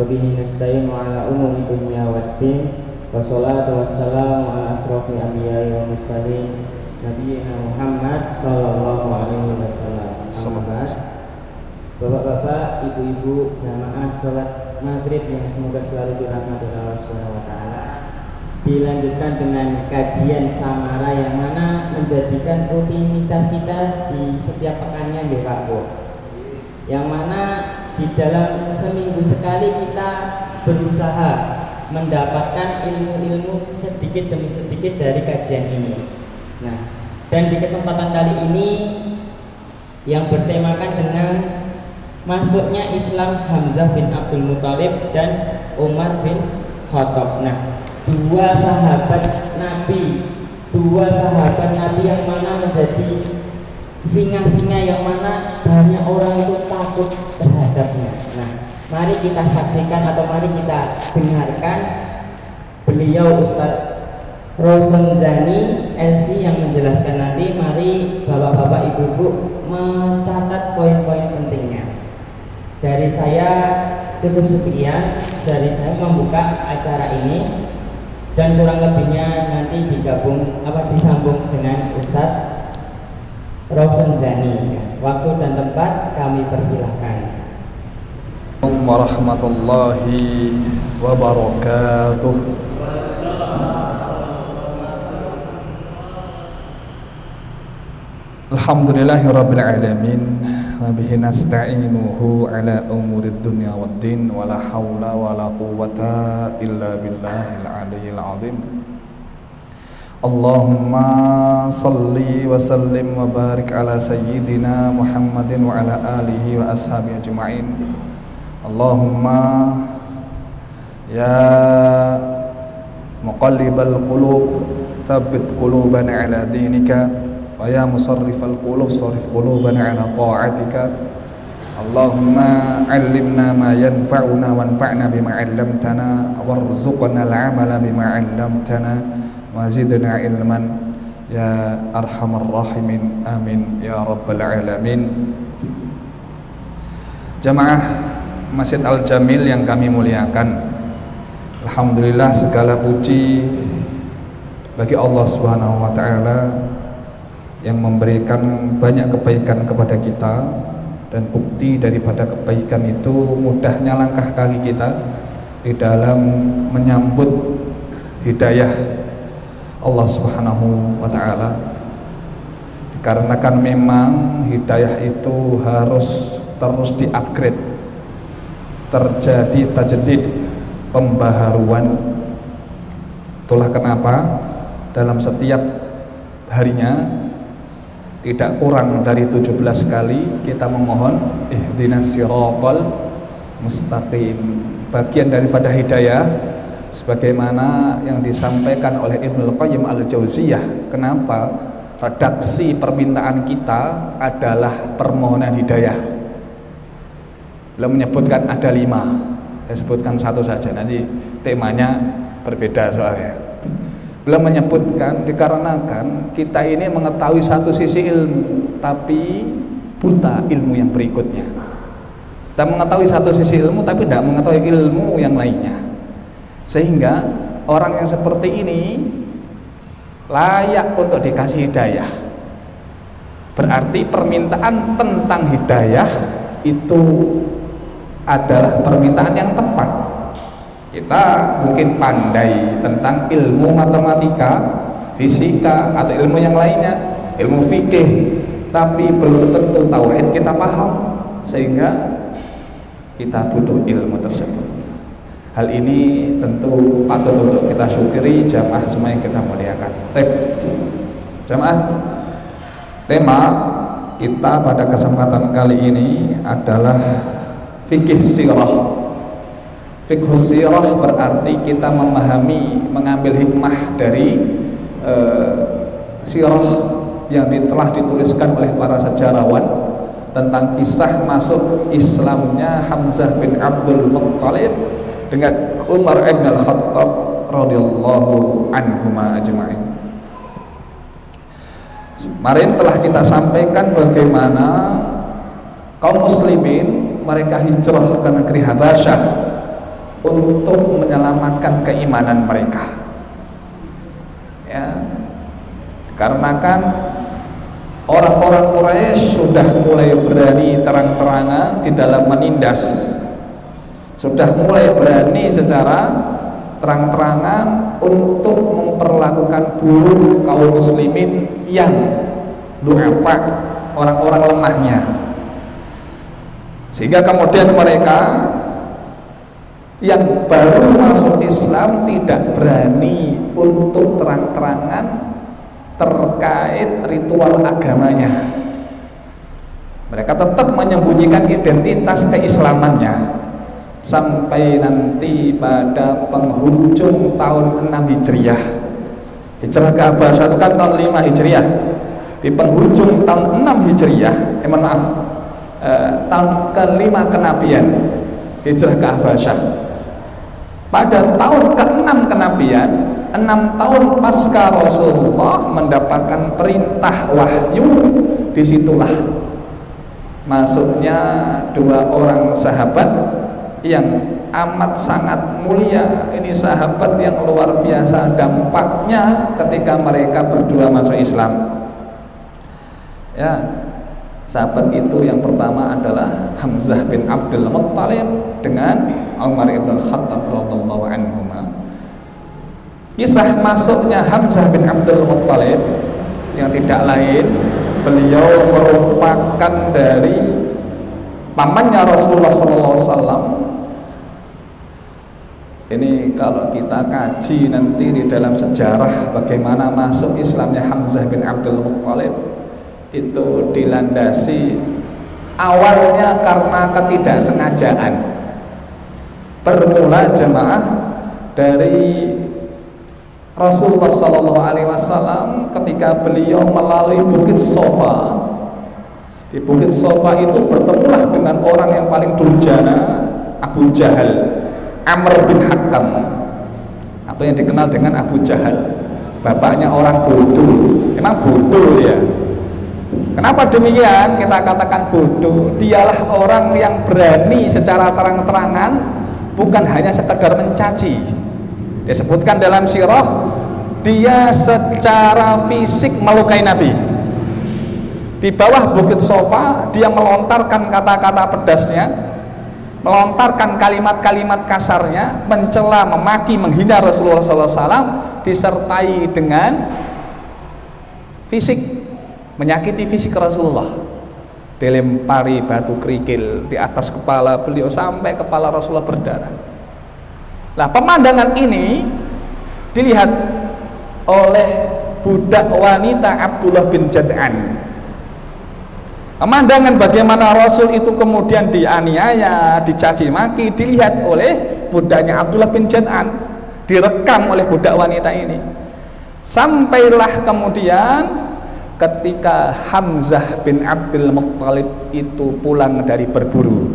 bihi nasta'inu ala umuri dunya waddin. Wassalatu wassalamu ala asrofil anbiya'i wa mursalin Nabiyyina Muhammad sallallahu alaihi wasallam. Bapak-bapak, ibu-ibu, jamaah sholat maghrib yang semoga selalu dirahmati Allah Subhanahu wa taala. Dilanjutkan dengan kajian samara yang mana menjadikan rutinitas kita di setiap pekannya di Pak Bu. Yang mana di dalam seminggu sekali kita berusaha mendapatkan ilmu-ilmu sedikit demi sedikit dari kajian ini. Nah, dan di kesempatan kali ini yang bertemakan dengan masuknya Islam Hamzah bin Abdul Muthalib dan Umar bin Khattab. Nah, dua sahabat Nabi yang mana menjadi singa-singa yang mana banyak orang itu takut terhadapnya. Nah, mari kita saksikan atau mari kita dengarkan beliau Ustaz Rosanzani LC yang menjelaskan nanti. Mari bapak-bapak ibu-ibu mencatat poin-poin pentingnya. Dari saya cukup sekian dari saya membuka acara ini, dan kurang lebihnya nanti disambung dengan Ustaz Rosanzani. Waktu dan tempat kami persilahkan. Warahmatullahi wabarakatuh. Alhamdulillahirabbil alamin wa bihi nasta'inuhu ala umurid dunya waddin wala haula wala quwwata illa billahil aliyyil azim. Allahumma salli wa sallim wa barik ala sayyidina Muhammadin wa ala alihi wa ashabihi ajma'in. Allahumma ya muqallibal qulub tsabbit qulubana ala dinika wa ya musarrifal qulub sarrif qulubana ala ta'atika. Allahumma 'allimna ma yanfa'una wanfa'na bima 'allamtana warzuqna al-'amala bima 'allamtana wa zidna ilman ya arhamar rahimin. Amin ya rabbal alamin. Jamaah Masjid Al-Jamil yang kami muliakan, alhamdulillah segala puji bagi Allah Subhanahu wa taala yang memberikan banyak kebaikan kepada kita, dan bukti daripada kebaikan itu mudahnya langkah kaki kita di dalam menyambut hidayah Allah Subhanahu wa taala. Dikarenakan memang hidayah itu harus terus di-upgrade, terjadi tajdid, pembaharuan. Itulah kenapa dalam setiap harinya tidak kurang dari 17 kali kita memohon ihdinas siratal mustaqim, bagian daripada hidayah sebagaimana yang disampaikan oleh Ibnu Qayyim Al-Jauziyah. Kenapa redaksi permintaan kita adalah permohonan hidayah? Beliau menyebutkan ada 5, saya sebutkan satu saja, nanti temanya berbeda soalnya. Beliau menyebutkan dikarenakan kita ini mengetahui satu sisi ilmu tapi buta ilmu yang berikutnya. Kita mengetahui satu sisi ilmu tapi tidak mengetahui ilmu yang lainnya, sehingga orang yang seperti ini layak untuk dikasih hidayah. Berarti permintaan tentang hidayah itu adalah permintaan yang tepat. Kita mungkin pandai tentang ilmu matematika, fisika, atau ilmu yang lainnya, ilmu fikih, tapi belum tentu tauhid kita paham, sehingga kita butuh ilmu tersebut. Hal ini tentu patut untuk kita syukuri jamaah semua yang kita muliakan. Jamaah, tema kita pada kesempatan kali ini adalah fikih sirah. Fikih sirah berarti kita memahami, mengambil hikmah dari sirah yang telah dituliskan oleh para sejarawan tentang kisah masuk Islamnya Hamzah bin Abdul Muthalib dengan Umar bin Khattab radhiyallahu anhuma ajma'in. Kemarin telah kita sampaikan bagaimana kaum muslimin mereka hijrah ke negeri Habasyah untuk menyelamatkan keimanan mereka. Ya, karena kan orang-orang Quraisy sudah mulai berani terang-terangan di dalam menindas, sudah mulai berani secara terang-terangan untuk memperlakukan buruk kaum muslimin yang du'afa, orang-orang lemahnya. Sehingga kemudian mereka yang baru masuk Islam tidak berani untuk terang-terangan terkait ritual agamanya. Mereka tetap menyembunyikan identitas keislamannya sampai nanti pada penghujung tahun 6 Hijriah. Hijrah ke Habasyah itu kan tahun 5 Hijriah. Di penghujung tahun 6 Hijriah, tahun ke-5 kenabian, hijrah ke Habasyah. Pada tahun ke-6 kenabian, 6 tahun pasca Rasulullah mendapatkan perintah wahyu, disitulah masuknya 2 orang sahabat yang amat sangat mulia. Ini sahabat yang luar biasa dampaknya ketika mereka berdua masuk Islam. Ya, sahabat itu yang pertama adalah Hamzah bin Abdul Muttalib dengan Umar ibn al-Khattab radhiyallahu anhuma. Kisah masuknya Hamzah bin Abdul Muttalib yang tidak lain, beliau merupakan dari pamannya Rasulullah sallallahu alaihi wasallam. Ini kalau kita kaji nanti di dalam sejarah bagaimana masuk Islamnya Hamzah bin Abdul Muttalib, itu dilandasi awalnya karena ketidaksengajaan. Bermula jemaah dari Rasulullah Sallallahu Alaihi Wasallam ketika beliau melalui Bukit Sofa. Di Bukit Sofa itu bertemulah dengan orang yang paling durjana, Abu Jahal, Amr bin Hakam, atau yang dikenal dengan Abu Jahal. Bapaknya orang bodoh, memang bodoh ya. Kenapa demikian? Kita katakan bodoh. Dialah orang yang berani secara terang-terangan, bukan hanya sekedar mencaci. Disebutkan dalam sirah, dia secara fisik melukai Nabi. Di bawah Bukit Sofa, dia melontarkan kata-kata pedasnya, melontarkan kalimat-kalimat kasarnya, mencela, memaki, menghina Rasulullah SAW, disertai dengan fisik, menyakiti fisik Rasulullah. Dilempari batu kerikil di atas kepala beliau sampai kepala Rasulullah berdarah. Nah, pemandangan ini dilihat oleh budak wanita Abdullah bin Jad'an. Pemandangan bagaimana Rasul itu kemudian dianiaya, dicaci maki, dilihat oleh budaknya Abdullah bin Jad'an, direkam oleh budak wanita ini. Sampailah kemudian ketika Hamzah bin Abdul Muttalib itu pulang dari berburu.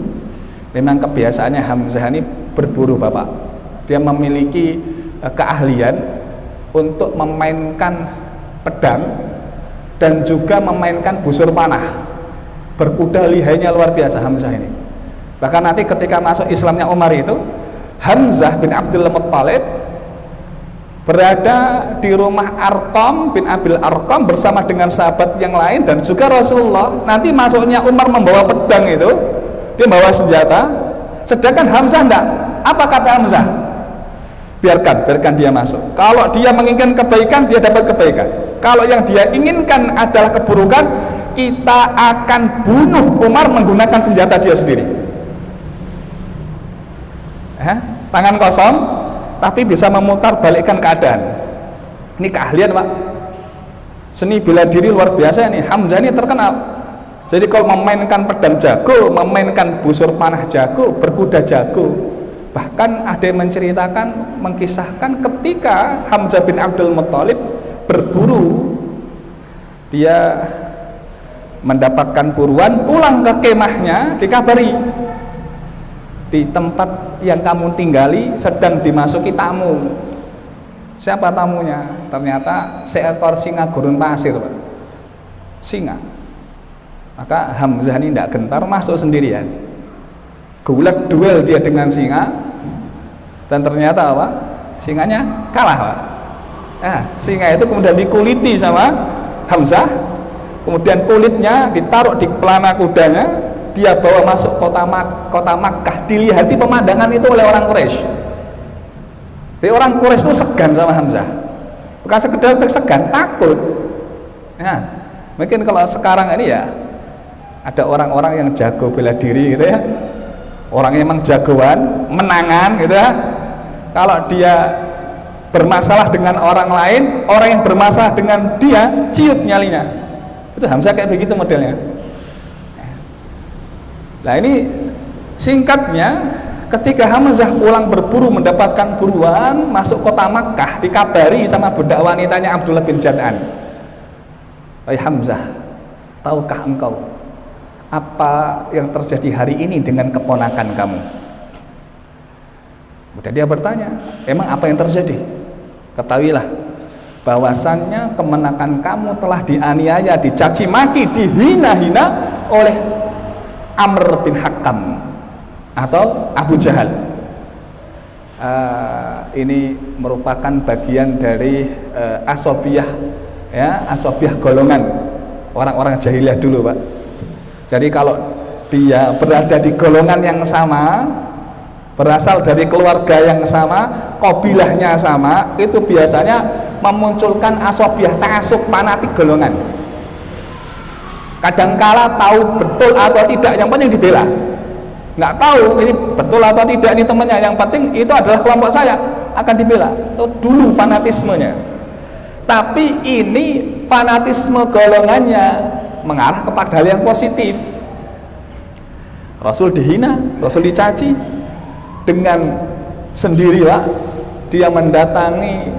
Memang kebiasaannya Hamzah ini berburu, Bapak. Dia memiliki keahlian untuk memainkan pedang dan juga memainkan busur panah. Berkuda lihainya luar biasa Hamzah ini. Bahkan nanti ketika masuk Islamnya Umar itu, Hamzah bin Abdul Muttalib berada di rumah Arqam bin Abil Arqam bersama dengan sahabat yang lain dan juga Rasulullah. Nanti masuknya Umar membawa pedang itu, dia membawa senjata, sedangkan Hamzah enggak. Apa kata Hamzah? Biarkan dia masuk. Kalau dia menginginkan kebaikan, dia dapat kebaikan. Kalau yang dia inginkan adalah keburukan, kita akan bunuh Umar menggunakan senjata dia sendiri. Tangan kosong, tapi bisa memutar balikkan keadaan. Ini keahlian, Pak. Seni bela diri luar biasa ini. Hamzah ini terkenal. Jadi kalau memainkan pedang jago, memainkan busur panah jago, berkuda jago. Bahkan ada yang menceritakan, mengkisahkan ketika Hamzah bin Abdul Muttalib berburu, dia mendapatkan buruan, pulang ke kemahnya, dikabari di tempat yang kamu tinggali sedang dimasuki tamu. Siapa tamunya? Ternyata seekor singa gurun pasir, Pak. Singa. Maka Hamzah ini tidak gentar, masuk sendirian. Gulat duel dia dengan singa, Dan ternyata apa? Singanya kalah, Pak. Nah, singa itu kemudian dikuliti sama Hamzah, kemudian kulitnya ditaruh di pelana kudanya, dia bawa masuk kota Makkah, dilihati pemandangan itu oleh orang Quraisy. Jadi orang Quraisy itu segan sama Hamzah, bukan sekedar segan, takut. Nah, mungkin kalau sekarang ini ya ada orang-orang yang jago bela diri gitu ya, orang yang emang jagoan, menangan gitu ya. Kalau dia bermasalah dengan orang lain, orang yang bermasalah dengan dia ciut nyalinya. Itu Hamzah kayak begitu modelnya. Nah ini singkatnya, ketika Hamzah pulang berburu mendapatkan buruan, masuk kota Makkah, dikabari sama budak wanitanya Abdullah bin Jad'an. Hai Hamzah, tahukah engkau apa yang terjadi hari ini dengan keponakan kamu? Kemudian dia bertanya, emang apa yang terjadi? Ketahuilah bahwasannya kemenakan kamu telah dianiaya, dicaci maki, dihina-hina oleh Amr bin Hakam atau Abu Jahal. Ini merupakan bagian dari asobiyah, ya, asobiyah golongan orang-orang jahiliyah dulu, Pak. Jadi kalau dia berada di golongan yang sama, berasal dari keluarga yang sama, kabilahnya sama, itu biasanya memunculkan asobiyah, ta'asub, fanatik golongan. Kadangkala tahu betul atau tidak, yang penting dibela. Nggak tahu ini betul atau tidak ini temannya, yang penting itu adalah kelompok saya, akan dibela. Itu dulu fanatismenya. Tapi ini fanatisme golongannya mengarah kepada hal yang positif. Rasul dihina, Rasul dicaci, dengan sendirilah dia mendatangi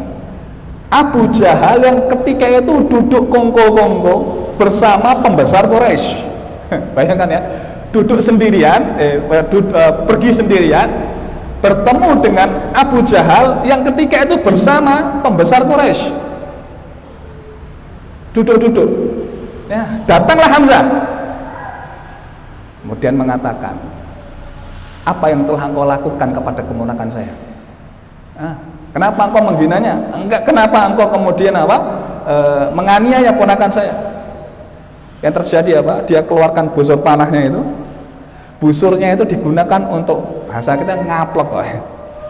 Abu Jahal yang ketika itu duduk kongko-kongko bersama pembesar Quraisy. Bayangkan ya, duduk sendirian, pergi sendirian, bertemu dengan Abu Jahal yang ketika itu bersama pembesar Quraisy. Duduk-duduk, ya, datanglah Hamzah, kemudian mengatakan, apa yang telah engkau lakukan kepada keponakan saya? Kenapa engkau menghinanya? Enggak, kenapa engkau kemudian menganiaya ponakan saya? Yang terjadi apa? Dia keluarkan busur panahnya itu. Busurnya itu digunakan untuk, bahasa kita ngaplok,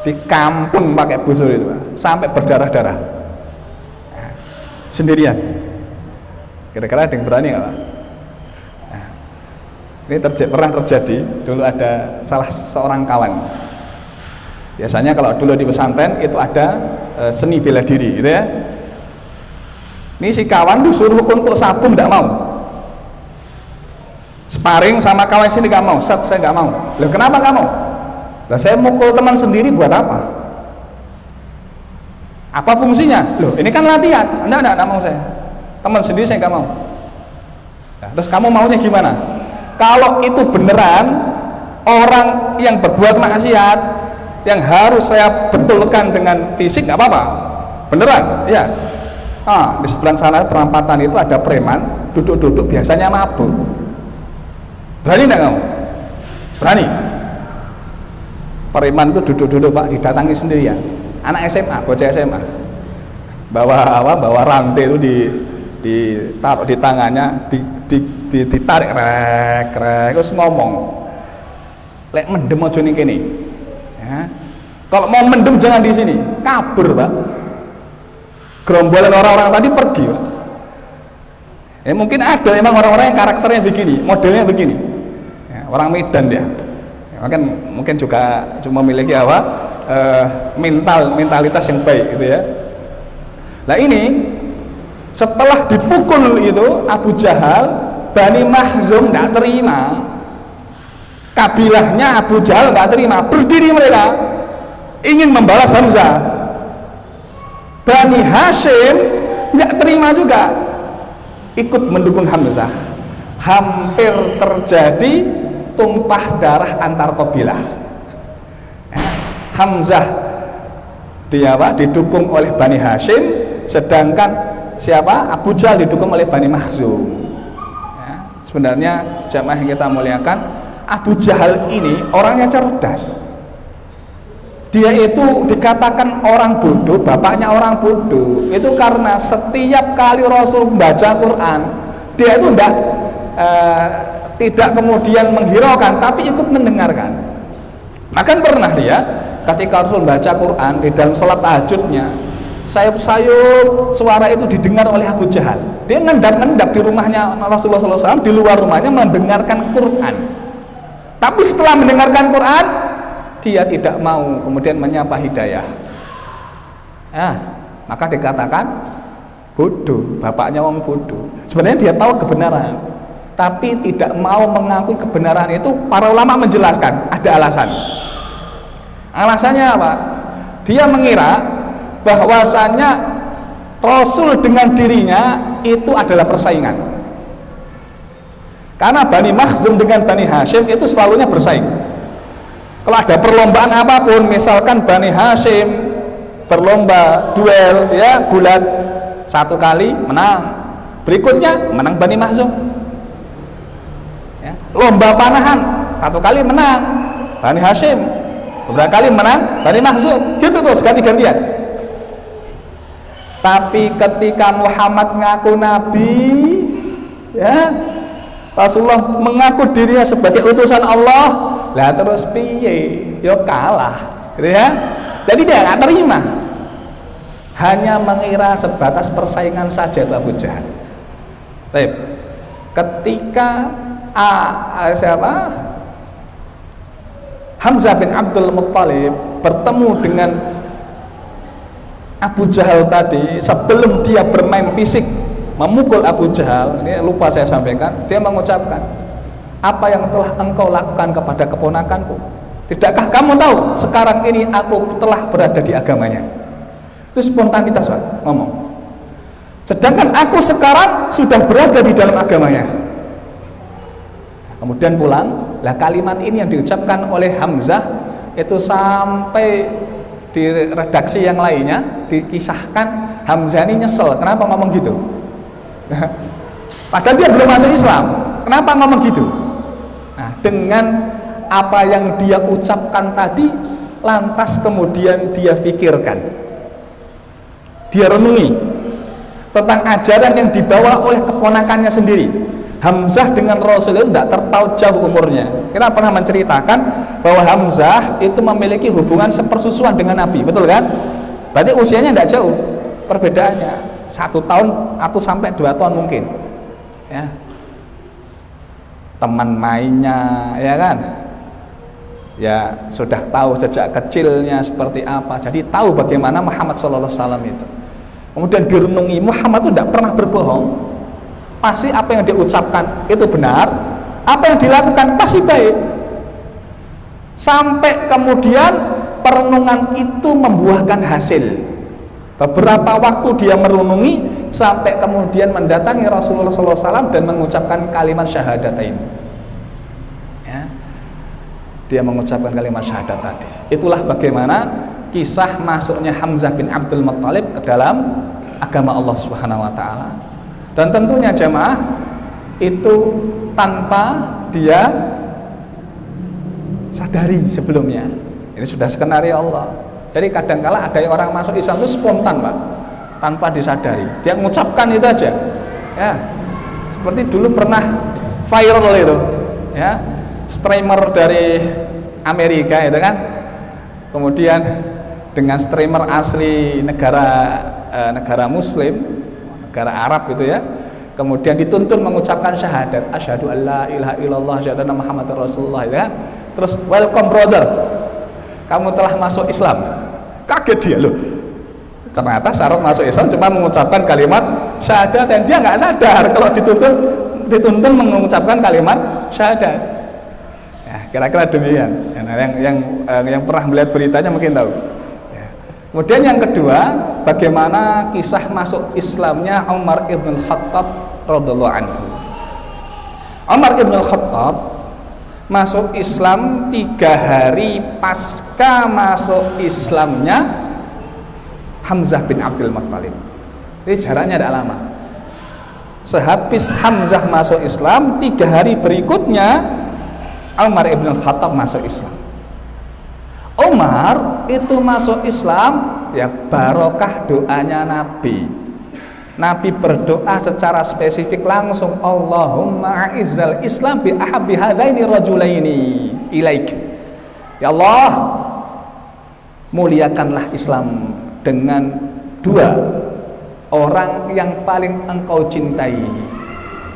dikampung pakai busur itu, sampai berdarah-darah. Sendirian. Kira-kira ada yang berani nggak, Pak? Ini pernah terjadi, dulu ada salah seorang kawan. Biasanya kalau dulu di pesantren itu ada seni bela diri gitu ya. Ini si kawan disuruh untuk sabung tidak mau. Sparring sama kawan sini nggak mau, saya nggak mau. Loh kenapa nggak mau? Lah saya mukul teman sendiri buat apa? Apa fungsinya? Loh ini kan latihan. Enggak mau saya. Teman sendiri saya nggak mau. Nah, terus kamu maunya gimana? Kalau itu beneran orang yang berbuat maksiat yang harus saya betulkan dengan fisik, nggak apa-apa, beneran, ya. Di sebelah sana perampatan itu ada preman duduk-duduk biasanya mabuk. Berani nggak kamu? Berani. Preman itu duduk-duduk, Pak, didatangi sendirian. Anak SMA, bocah SMA, bawa rantai itu ditaruh di tangannya, ditarik rek, terus ngomong, lek mendem aja ning kene. Ya. Kalau mau mendem jangan di sini, kabur, Pak. Gerombolan orang-orang tadi pergi, Pak. Ya mungkin ada emang orang-orang yang karakternya begini, modelnya begini. Ya, orang Medan dia. Ya, mungkin juga cuma memiliki mentalitas yang baik gitu ya. Nah ini setelah dipukul itu Abu Jahal, Bani Mahzum tidak terima, kabilahnya Abu Jahal tidak terima, berdiri mereka ingin membalas Hamzah. Bani Hashim tidak terima juga, ikut mendukung Hamzah. Hampir terjadi tumpah darah antar kabilah. Hamzah didukung oleh Bani Hashim, sedangkan siapa? Abu Jahal didukung oleh Bani Mahzum. Sebenarnya jamaah yang kita muliakan, Abu Jahal ini orangnya cerdas. dia itu dikatakan orang bodoh, bapaknya orang bodoh, itu karena setiap kali Rasul membaca Quran, dia itu tidak kemudian menghiraukan, tapi ikut mendengarkan. Maka pernah dia ketika Rasul membaca Quran di dalam sholat tahajudnya, sayup-sayup suara itu didengar oleh Abu Jahal. Dia ngendap-ngendap di rumahnya Rasulullah SAW, di luar rumahnya mendengarkan Quran. Tapi setelah mendengarkan Quran, dia tidak mau kemudian menyapa hidayah. Maka dikatakan bodoh, bapaknya orang bodoh. Sebenarnya dia tahu kebenaran, tapi tidak mau mengakui kebenaran itu. Para ulama menjelaskan ada alasan. Alasannya apa? Dia mengira bahwasannya Rasul dengan dirinya itu adalah persaingan. Karena Bani Makhzum dengan Bani Hashim itu selalunya bersaing. Kalau ada perlombaan apapun, misalkan Bani Hashim berlomba duel, ya, gulat, satu kali menang, berikutnya menang Bani Makhzum. Ya, lomba panahan, satu kali menang Bani Hashim, beberapa kali menang Bani Makhzum, gitu terus ganti-gantian. Tapi ketika Muhammad ngaku nabi, ya, Rasulullah mengaku dirinya sebagai utusan Allah, lah terus piye? Yo kalah, gitu ya. Jadi dia nggak terima, hanya mengira sebatas persaingan saja Abu Jahal. Tapi ketika Hamzah bin Abdul Muttalib bertemu dengan Abu Jahal tadi, sebelum dia bermain fisik memukul Abu Jahal, ini lupa saya sampaikan, dia mengucapkan, apa yang telah engkau lakukan kepada keponakanku? Tidakkah kamu tahu sekarang ini aku telah berada di agamanya? Itu spontanitas, Pak, ngomong. Sedangkan aku sekarang sudah berada di dalam agamanya. Kemudian pulang, lah kalimat ini yang diucapkan oleh Hamzah itu sampai di redaksi yang lainnya dikisahkan Hamzah ini nyesel, kenapa ngomong gitu? Padahal dia belum masuk Islam, kenapa ngomong gitu? Nah, dengan apa yang dia ucapkan tadi, lantas kemudian dia pikirkan, dia renungi tentang ajaran yang dibawa oleh keponakannya sendiri. Hamzah dengan Rasul itu tidak terpaut jauh umurnya. Kita pernah menceritakan bahwa Hamzah itu memiliki hubungan sepersusuan dengan Nabi, betul kan? Berarti usianya tidak jauh perbedaannya, 1 tahun atau sampai 2 tahun mungkin, ya. Teman mainnya, ya kan, ya sudah tahu sejak kecilnya seperti apa, jadi tahu bagaimana Muhammad SAW itu. Kemudian direnungi, Muhammad itu tidak pernah berbohong, pasti apa yang dia ucapkan itu benar, apa yang dilakukan pasti baik. Sampai kemudian perenungan itu membuahkan hasil. Beberapa waktu dia merenungi sampai kemudian mendatangi Rasulullah SAW dan mengucapkan kalimat syahadatain. Ya. Dia mengucapkan kalimat syahadat tadi. Itulah bagaimana kisah masuknya Hamzah bin Abdul Muttalib ke dalam agama Allah Subhanahu wa taala. Dan tentunya jamaah itu tanpa dia sadari sebelumnya. Ini sudah skenario Allah. Jadi kadangkala ada yang orang masuk Islam itu spontan, Pak, tanpa disadari. Dia mengucapkan itu aja. Ya. Seperti dulu pernah viral itu, ya. Streamer dari Amerika itu kan. Kemudian dengan streamer asli negara muslim, negara Arab itu ya, kemudian dituntun mengucapkan syahadat, asyhadu alla ilaha illallah, asyhadu anna muhammadar rasulullah, ya. Terus welcome brother, kamu telah masuk Islam. Kaget dia, loh, ternyata syarat masuk Islam cuma mengucapkan kalimat syahadat, dan dia nggak sadar kalau dituntun mengucapkan kalimat syahadat. Ya, kira-kira demikian. Yang pernah melihat beritanya mungkin tahu. Ya. Kemudian yang kedua, bagaimana kisah masuk Islamnya Umar ibn Khattab radhiyallahu anhu. Umar ibn Khattab masuk Islam 3 hari pasca masuk Islamnya Hamzah bin Abdul Muttalib. Ini jaraknya tidak lama. Sehabis Hamzah masuk Islam, 3 hari berikutnya Umar ibn Khattab masuk Islam. Umar itu masuk Islam ya barokah doanya Nabi. Nabi berdoa secara spesifik langsung, Allahumma a'izzal Islam bi ahabbi hadaini rajulaini ilaik. Ya Allah, muliakanlah Islam dengan dua orang yang paling engkau cintai.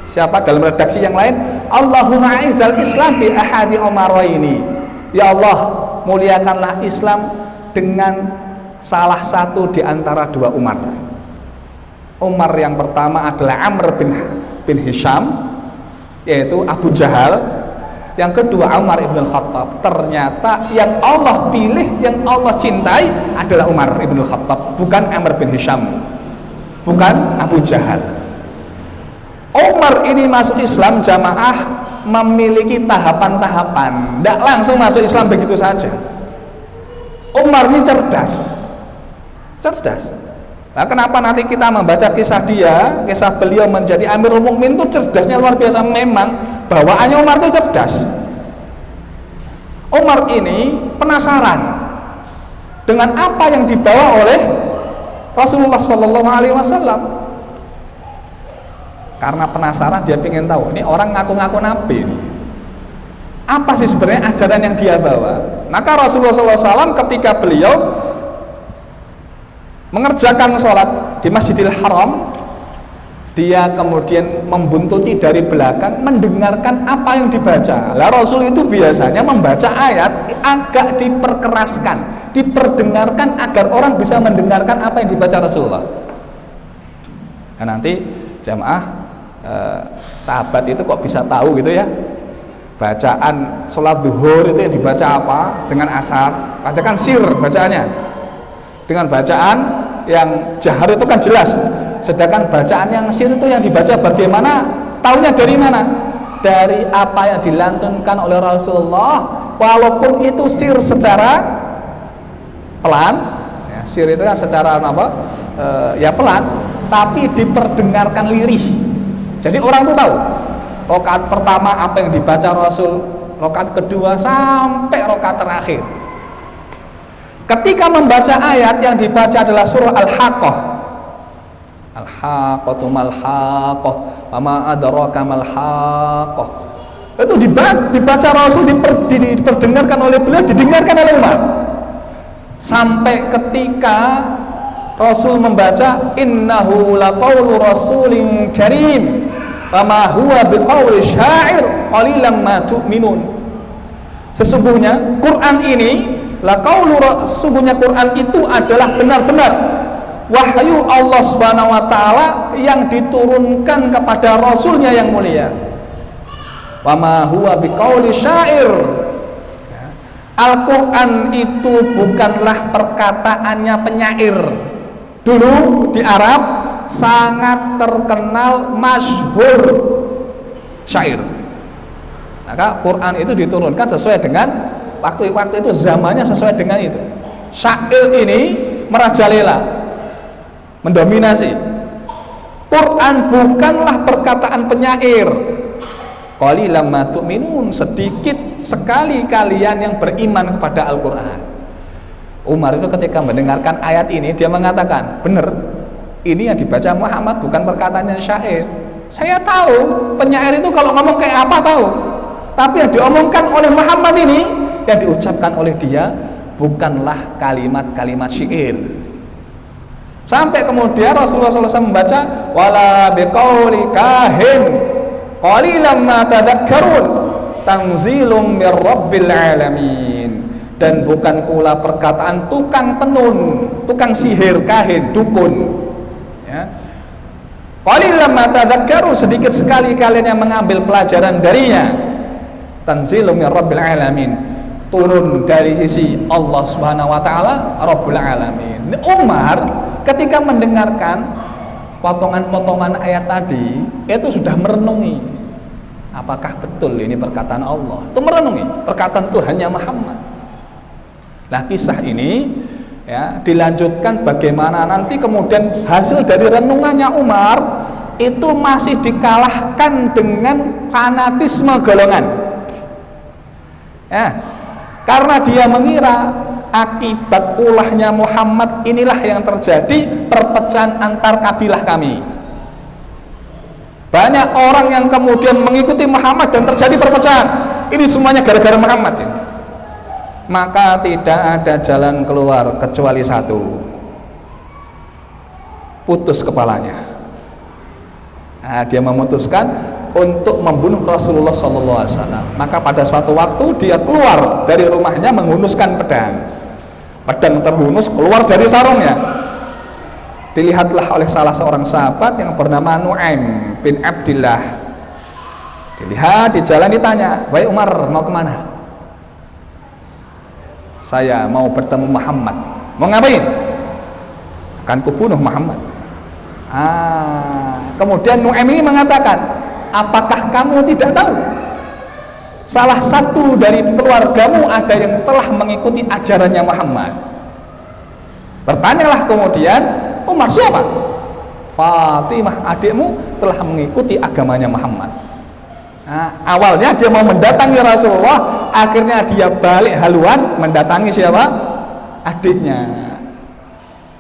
Siapa? Dalam redaksi yang lain, Allahumma a'izzal Islam bi ahadi umaraini. Ya Allah, muliakanlah Islam dengan salah satu di antara dua Umar. Umar yang pertama adalah Amr bin Hisham, yaitu Abu Jahal. Yang kedua Umar ibn Khattab. Ternyata yang Allah pilih, yang Allah cintai adalah Umar ibn Khattab, bukan Amr bin Hisham, bukan Abu Jahal. Umar ini masuk Islam jamaah memiliki tahapan-tahapan, tidak langsung masuk Islam begitu saja. Umar ini cerdas. Nah, kenapa nanti kita membaca kisah dia, kisah beliau menjadi Amirul Mukminin itu cerdasnya luar biasa. Memang bawaannya Umar itu cerdas. Umar ini penasaran dengan apa yang dibawa oleh Rasulullah Shallallahu Alaihi Wasallam. Karena penasaran, dia ingin tahu ini orang ngaku-ngaku nabi ini, apa sih sebenarnya ajaran yang dia bawa. Maka Rasulullah SAW ketika beliau mengerjakan sholat di Masjidil Haram, dia kemudian membuntuti dari belakang mendengarkan apa yang dibaca. Lah Rasul itu biasanya membaca ayat agak diperkeraskan, diperdengarkan agar orang bisa mendengarkan apa yang dibaca Rasulullah. Nah, nanti jamaah sahabat itu kok bisa tahu gitu ya, bacaan sholat duhur itu yang dibaca apa dengan asar, bacakan sir bacaannya, dengan bacaan yang jahar itu kan jelas, sedangkan bacaan yang sir itu yang dibaca bagaimana, tahunya dari mana? Dari apa yang dilantunkan oleh Rasulullah, walaupun itu sir secara pelan ya, sir itu kan secara apa ya pelan, tapi diperdengarkan lirih. Jadi orang tuh tahu rakaat pertama apa yang dibaca Rasul, rakaat kedua sampai rakaat terakhir. Ketika membaca ayat yang dibaca adalah surah Al-Haqqah, Al-Haqqatu mal-Haqqah wa ma adraka mal-Haqqah, itu dibaca Rasul, diperdengarkan oleh beliau, didengarkan oleh umat, sampai ketika Rasul membaca innahu laqaulu rasulin karim wa ma huwa biqauli syair qalilan ma tu'minun. Sesungguhnya Quran ini sesungguhnya Quran itu adalah benar-benar wahyu Allah Subhanahu wa taala yang diturunkan kepada Rasulnya yang mulia. Wa ma huwa biqauli syair. Al-Quran itu bukanlah perkataannya penyair. Dulu di Arab sangat terkenal masyhur syair. Maka Quran itu diturunkan sesuai dengan waktu itu, zamannya sesuai dengan itu. Syair ini merajalela, mendominasi. Quran bukanlah perkataan penyair. Qalilan ma tu'minun, sedikit sekali kalian yang beriman kepada Al-Quran. Umar itu ketika mendengarkan ayat ini, dia mengatakan, benar, ini yang dibaca Muhammad bukan perkataannya syair. Saya tahu penyair itu kalau ngomong kayak apa tahu, tapi yang diomongkan oleh Muhammad ini, yang diucapkan oleh dia bukanlah kalimat-kalimat syair. Sampai kemudian Rasulullah SAW membaca wala biqauli kahin qalilan ma tadhakkarun tanzilum mir rabbil alamin. Dan bukan pula perkataan tukang tenun, tukang sihir, kahin, dukun ya. Qalilan ma tadhakkarun, sedikit sekali kalian yang mengambil pelajaran darinya. Tanzilum mir rabbil alamin, turun dari sisi Allah Subhanahu wa taala Rabbul alamin. Umar ketika mendengarkan potongan-potongan ayat tadi itu sudah merenungi, apakah betul ini perkataan Allah? Itu merenungi perkataan Tuhannya Muhammad. Nah, kisah ini ya dilanjutkan bagaimana nanti kemudian hasil dari renungannya Umar itu masih dikalahkan dengan fanatisme golongan. Ya, karena dia mengira akibat ulahnya Muhammad inilah yang terjadi perpecahan antar kabilah kami. Banyak orang yang kemudian mengikuti Muhammad dan terjadi perpecahan. Ini semuanya gara-gara Muhammad ini. Maka tidak ada jalan keluar kecuali satu: putus kepalanya. Nah, dia memutuskan untuk membunuh Rasulullah SAW. Maka pada suatu waktu dia keluar dari rumahnya menghunuskan pedang. Pedang terhunus keluar dari sarungnya. Dilihatlah oleh salah seorang sahabat yang bernama Nu'aim bin Abdillah. Dilihat di jalan, ditanya, "Wahai Umar, mau kemana?" "Saya mau bertemu Muhammad." "Mau ngapain?" "Akan kubunuh Muhammad." Kemudian Nu'aim ini mengatakan, "Apakah kamu tidak tahu salah satu dari keluargamu ada yang telah mengikuti ajarannya Muhammad?" Bertanyalah kemudian Umar, "Siapa?" "Fatimah, adikmu telah mengikuti agamanya Muhammad." Awalnya dia mau mendatangi Rasulullah, akhirnya dia balik haluan mendatangi siapa? Adiknya.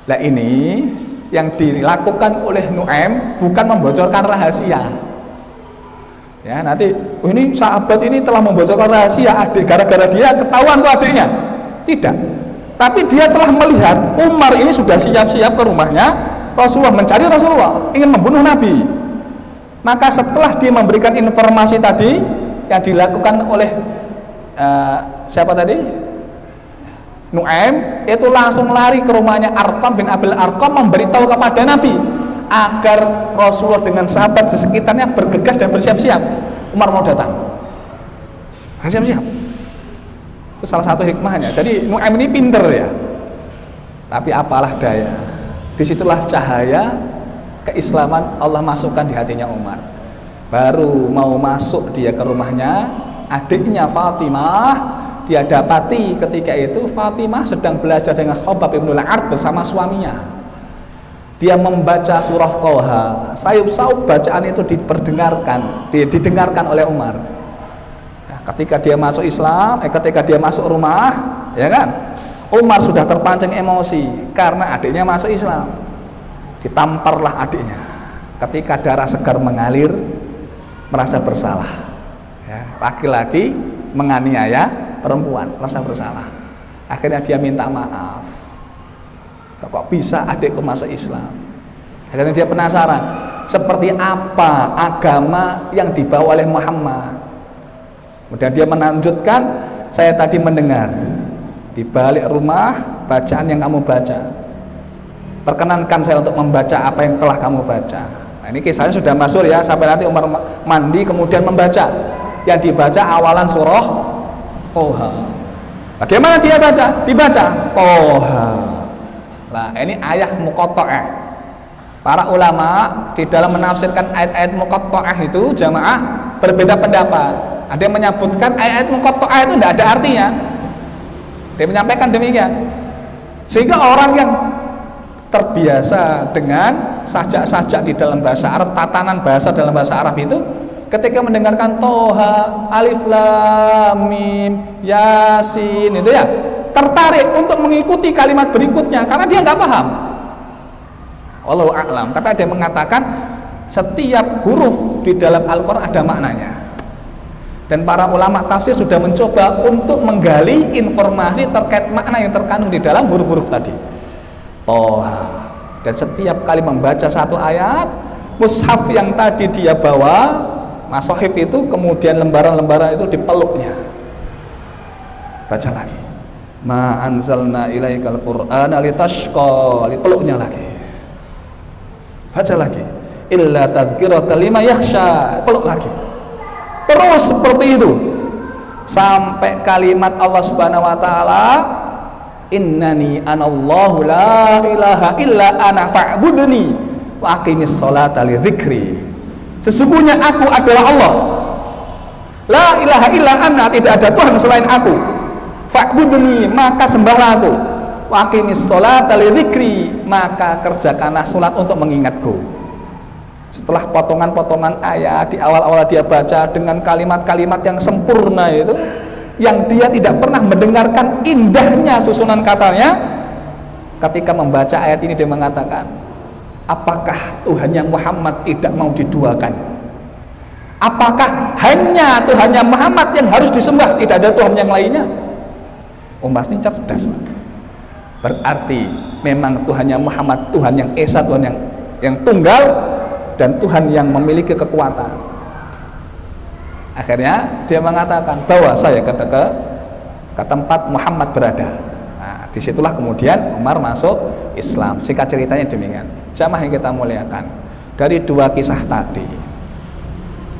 Nah, ini yang dilakukan oleh Nu'aim bukan membocorkan rahasia. Ya, nanti ini sahabat ini telah membocorkan rahasia adik, gara-gara dia ketahuan tuh adiknya. Tidak. Tapi dia telah melihat Umar ini sudah siap-siap ke rumahnya Rasulullah, mencari Rasulullah, ingin membunuh Nabi. Maka setelah dia memberikan informasi tadi yang dilakukan oleh siapa tadi? Nu'aim, itu langsung lari ke rumahnya Arqam bin Abil Arqam, memberitahu kepada Nabi agar Rasulullah dengan sahabat di sekitarnya bergegas dan bersiap-siap. Umar mau datang, siap-siap. Itu salah satu hikmahnya. Jadi Nu'aim ini pinter ya. Tapi apalah daya, disitulah cahaya keislaman Allah masukkan di hatinya Umar. Baru mau masuk dia ke rumahnya adiknya Fatimah, dia dapati ketika itu Fatimah sedang belajar dengan Khabbab bin al-Arat bersama suaminya. Dia membaca surah Toha. Sayup-sayup bacaan itu didengarkan oleh Umar. Ketika dia masuk Islam, ketika dia masuk rumah, ya kan, Umar sudah terpancing emosi karena adiknya masuk Islam. Ditamparlah adiknya. Ketika darah segar mengalir, merasa bersalah. Ya, laki-laki menganiaya perempuan, merasa bersalah. Akhirnya dia minta maaf. Kok bisa adikku masuk Islam? Akhirnya dia penasaran, seperti apa agama yang dibawa oleh Muhammad. Kemudian dia melanjutkan, "Saya tadi mendengar di balik rumah bacaan yang kamu baca. Perkenankan saya untuk membaca apa yang telah kamu baca." Nah, ini kisahnya sudah masyhur ya, sampai nanti Umar mandi kemudian membaca. Yang dibaca awalan surah Toha. Bagaimana dia baca? Dibaca Toha. Nah, ini ayat muqatta'ah. Para ulama di dalam menafsirkan ayat-ayat muqatta'ah itu jamaah berbeda pendapat. Ada yang menyebutkan ayat muqatta'ah itu tidak ada artinya. Dia menyampaikan demikian. Sehingga orang yang terbiasa dengan sajak-sajak di dalam bahasa Arab, tatanan bahasa dalam bahasa Arab itu, ketika mendengarkan Toha, Alif Lam Mim, Yasin, itu ya, tertarik untuk mengikuti kalimat berikutnya karena dia nggak paham. Wallahu a'lam. Tapi ada yang mengatakan setiap huruf di dalam Al-Quran ada maknanya. Dan para ulama tafsir sudah mencoba untuk menggali informasi terkait makna yang terkandung di dalam huruf-huruf tadi. Toha. Dan setiap kali membaca satu ayat, mushaf yang tadi dia bawa, masahif itu, kemudian lembaran-lembaran itu dipeluknya. Baca lagi. Ma anzalna ilaikal qur'ana litashqa, dipeluknya lagi. Baca lagi. Illa tadhkiratan liman yakhsha, peluk lagi. Terus seperti itu sampai kalimat Allah Subhanahu wa taala, innani anallahu la ilaha illa ana fa'budni wa aqimis sholata li dzikri. Sesungguhnya aku adalah Allah, la ilaha illa ana, tidak ada Tuhan selain aku, fa'budni, maka sembahlah aku, wa aqimis sholata li dzikri, maka kerjakanlah salat untuk mengingatku. Setelah potongan-potongan ayat di awal-awal dia baca dengan kalimat-kalimat yang sempurna itu, yang dia tidak pernah mendengarkan indahnya susunan katanya, ketika membaca ayat ini dia mengatakan, apakah Tuhannya Muhammad tidak mau diduakan? Apakah hanya Tuhannya Muhammad yang harus disembah, tidak ada Tuhan yang lainnya? Umar ini cerdas, berarti memang Tuhannya Muhammad Tuhan yang esa, Tuhan yang tunggal, dan Tuhan yang memiliki kekuatan. Akhirnya dia mengatakan bahwa saya ke tempat Muhammad berada. Nah, disitulah kemudian Umar masuk Islam. Singkat ceritanya demikian. Jamaah yang kita muliakan, dari dua kisah tadi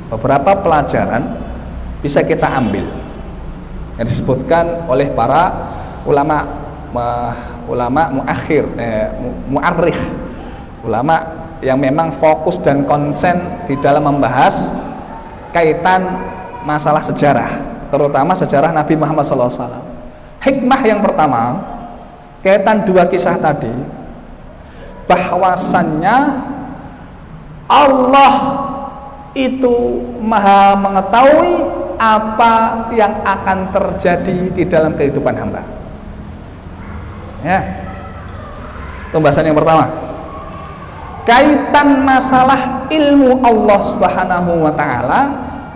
beberapa pelajaran bisa kita ambil yang disebutkan oleh para ulama mu'arrikh, ulama yang memang fokus dan konsen di dalam membahas kaitan masalah sejarah, terutama sejarah Nabi Muhammad SAW. Hikmah yang pertama kaitan dua kisah tadi, bahwasannya Allah itu maha mengetahui apa yang akan terjadi di dalam kehidupan hamba. Ya, itu pembahasan yang pertama. Kaitan masalah ilmu Allah Subhanahu wa ta'ala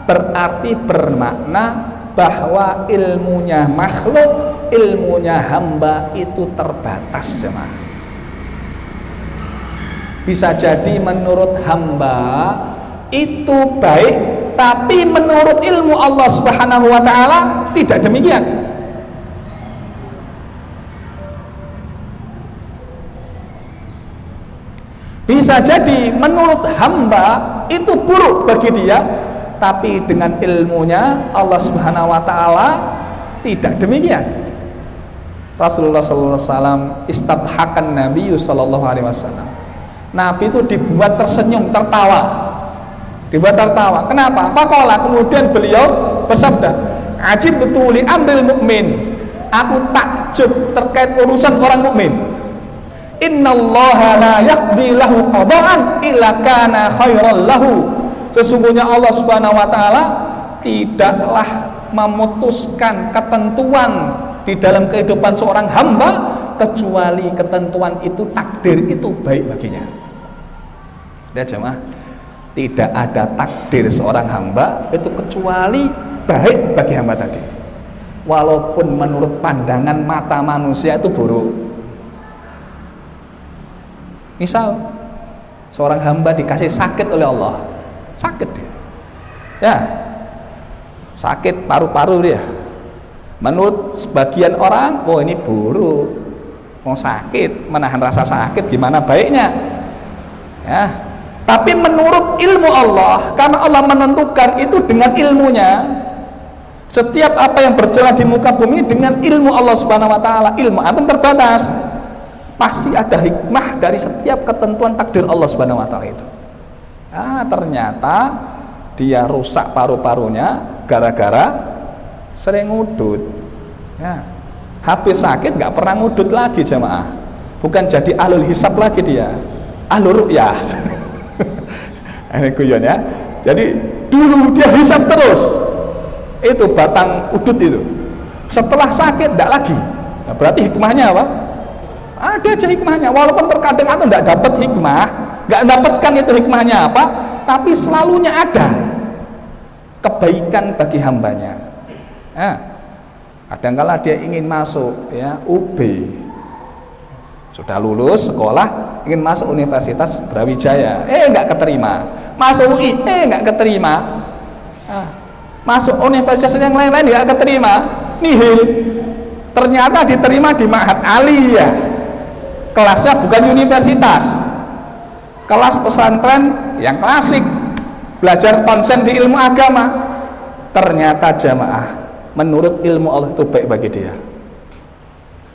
berarti bermakna bahwa ilmunya makhluk, ilmunya hamba itu terbatas, jemaah. Bisa jadi menurut hamba itu baik, tapi menurut ilmu Allah Subhanahu wa ta'ala tidak demikian. Bisa jadi menurut hamba itu buruk bagi dia, tapi dengan ilmunya Allah Subhanahu wa ta'ala tidak demikian. Rasulullah sallallahu alaihi wasallam istadhakan Nabi sallallahu alaihi wasallam. Nabi itu dibuat tersenyum, tertawa. Dibuat tertawa. Kenapa? Faqala, kemudian beliau bersabda, "Ajib betul li amril mukmin." Aku takjub terkait urusan orang mukmin. Innallaha la yaqdi lahu qada'an illa kana khairan lahu. Sesungguhnya Allah Subhanahu wa taala tidaklah memutuskan ketentuan di dalam kehidupan seorang hamba kecuali ketentuan itu, takdir itu baik baginya. Lihat jemaah, tidak ada takdir seorang hamba itu kecuali baik bagi hamba tadi, walaupun menurut pandangan mata manusia itu buruk. Misal seorang hamba dikasih sakit oleh Allah, sakit dia, ya, sakit paru-paru dia. Menurut sebagian orang, oh ini buruk, mau sakit, menahan rasa sakit, gimana baiknya, ya. Tapi menurut ilmu Allah, karena Allah menentukan itu dengan ilmunya, setiap apa yang berjalan di muka bumi dengan ilmu Allah Subhanahu wa ta'ala, ilmu antum terbatas. Pasti ada hikmah dari setiap ketentuan takdir Allah Subhanahu wa ta'ala itu. Ternyata dia rusak paru-parunya gara-gara sering ngudut, ya. Habis sakit nggak pernah ngudut lagi, jemaah. Bukan jadi ahlul hisab lagi dia, ahlul ru'yah. Ini guyon ya. Jadi dulu dia hisab terus, itu batang udut itu. Setelah sakit nggak lagi. Nah, berarti hikmahnya apa? Ada aja hikmahnya, walaupun terkadang atau tidak dapat hikmah, nggak dapatkan itu hikmahnya apa, tapi selalunya ada kebaikan bagi hambanya. Kadangkala dia ingin masuk ya UB, sudah lulus sekolah, ingin masuk Universitas Brawijaya, nggak keterima. Masuk UI, nggak keterima. Masuk universitas yang lain-lain nggak keterima, nihil. Ternyata diterima di Ma'had Aliyah. Kelasnya bukan universitas, kelas pesantren yang klasik, belajar konsen di ilmu agama. Ternyata jamaah, menurut ilmu Allah itu baik bagi dia.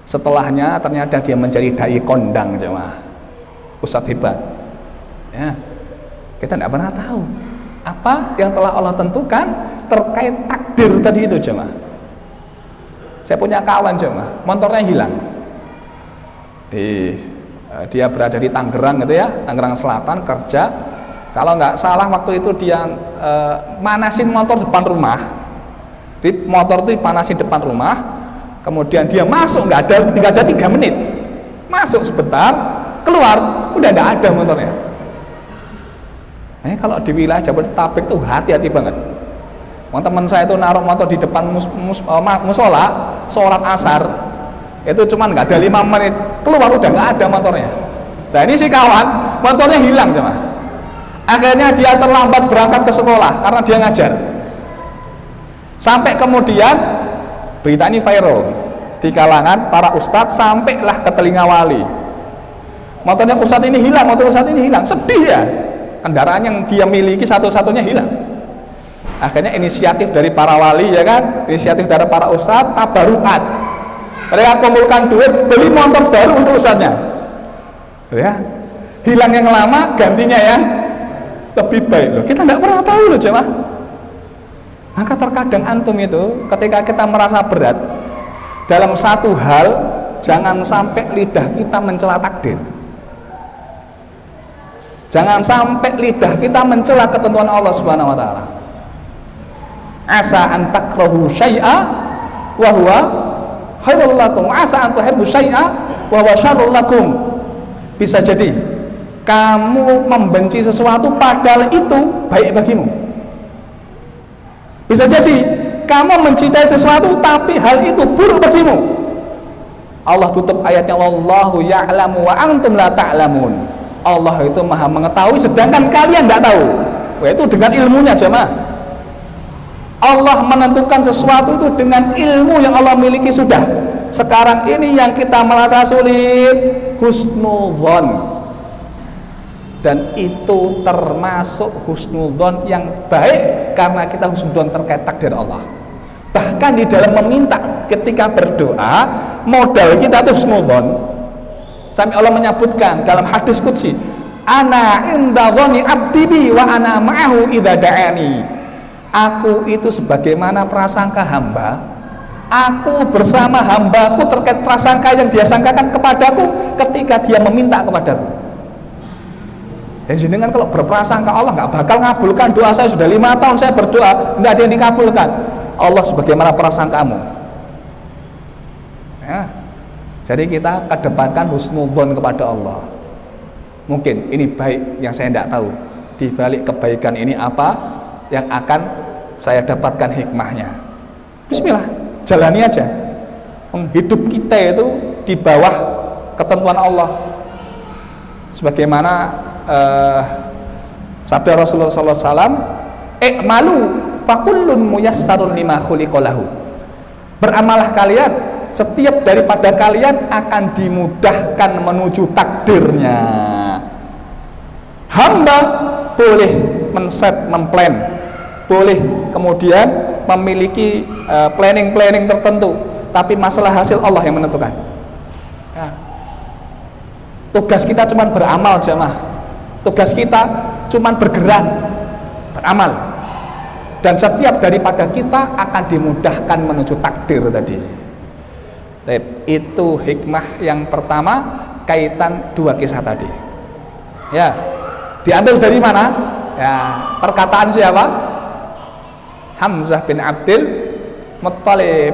Setelahnya ternyata dia menjadi dai kondang, jamaah, ustadz hebat, ya. Kita tidak pernah tahu apa yang telah Allah tentukan terkait takdir tadi itu, jamaah. Saya punya kawan, jamaah, motornya hilang. Dia berada di Tangerang gitu ya, Tangerang Selatan, kerja. Kalau nggak salah waktu itu dia manasin motor depan rumah. Di motor itu dipanasin depan rumah, kemudian dia masuk nggak ada 3 menit, masuk sebentar, keluar udah nggak ada motornya. Kalau di wilayah Jabodetabek tuh hati-hati banget. Teman saya itu naruh motor di depan musola, sholat asar, itu cuman nggak ada 5 menit, keluar udah nggak ada motornya. Nah ini si kawan, motornya hilang cuma. Akhirnya dia terlambat berangkat ke sekolah karena dia ngajar. Sampai kemudian berita ini viral di kalangan para ustadz, sampailah ke telinga wali. Motornya ustadz ini hilang, motor ustadz ini hilang. Sedih ya, kendaraan yang dia miliki satu-satunya hilang. Akhirnya inisiatif dari para wali, ya kan, inisiatif dari para ustadz, tabarukat. Mereka kumpulkan duit, beli motor baru untuk ustadznya. Ya, hilang yang lama, gantinya yang lebih baik loh. Kita tidak pernah tahu loh jemaah. Maka terkadang antum itu ketika kita merasa berat dalam satu hal, jangan sampai lidah kita mencela takdir. Jangan sampai lidah kita mencela ketentuan Allah Subhanahu wa taala. Asa an takrahu syai'a wa huwa khairul lakum, asa an tuhibbu syai'a wa huwa syarrul lakum. Bisa jadi kamu membenci sesuatu padahal itu baik bagimu. Bisa jadi kamu mencintai sesuatu tapi hal itu buruk bagimu. Allah tutup ayatnya, wallahu ya'lamu wa antum la ta'lamun. Allah itu maha mengetahui sedangkan kalian tidak tahu. Wah, itu dengan ilmunya jemaah. Allah menentukan sesuatu itu dengan ilmu yang Allah miliki sudah. Sekarang ini yang kita merasa sulit, husnudzon. Dan itu termasuk husnudzon yang baik karena kita husnudzon terkait takdir Allah. Bahkan di dalam meminta, ketika berdoa, modal kita itu husnudzon. Sampai Allah menyebutkan dalam hadis qudsi, ana inda dhani abdi bi wa ana ma'ahu idza da'ani. Aku itu sebagaimana prasangka hamba, aku bersama hambaku terkait prasangka yang dia sangkakan kepadaku ketika dia meminta kepadaku. Dan jenengan kalau berprasangka Allah nggak bakal ngabulkan doa saya, sudah 5 tahun saya berdoa nggak ada yang dikabulkan. Allah sebagaimana prasangkamu. Ya. Jadi kita kedepankan husnudzon kepada Allah. Mungkin ini baik yang saya tidak tahu. Di balik kebaikan ini apa yang akan saya dapatkan hikmahnya. Bismillah, jalani aja. Hidup kita itu di bawah ketentuan Allah. Sebagaimana sabda Rasulullah SAW, "I'malu fakullun muyassarun lima khuliqalahu." Beramalah kalian, setiap daripada kalian akan dimudahkan menuju takdirnya. Hamba boleh memplan, boleh kemudian memiliki planning tertentu, tapi masalah hasil Allah yang menentukan. Ya. Tugas kita cuma beramal jemaah. Tugas kita cuma bergerak, beramal, dan setiap daripada kita akan dimudahkan menuju takdir tadi. Itu hikmah yang pertama, kaitan 2 kisah tadi. Ya, diambil dari mana? Ya, perkataan siapa? Hamzah bin Abdul Muttalib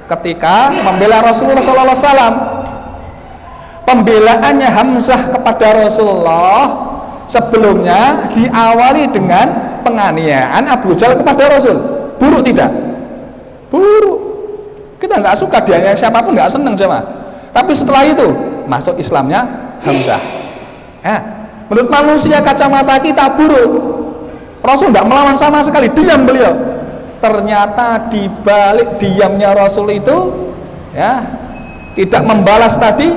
ketika membela Rasulullah SAW. Pembelaannya Hamzah kepada Rasulullah sebelumnya diawali dengan penganiayaan Abu Jahal kepada Rasul. Buruk tidak? Buruk. Kita nggak suka dianiaya siapapun, nggak seneng jemaah. Tapi setelah itu masuk Islamnya Hamzah. Ya, menurut manusia kacamata kita buruk. Rasul nggak melawan sama sekali, diam beliau. Ternyata di balik diamnya Rasul itu, ya, tidak membalas tadi,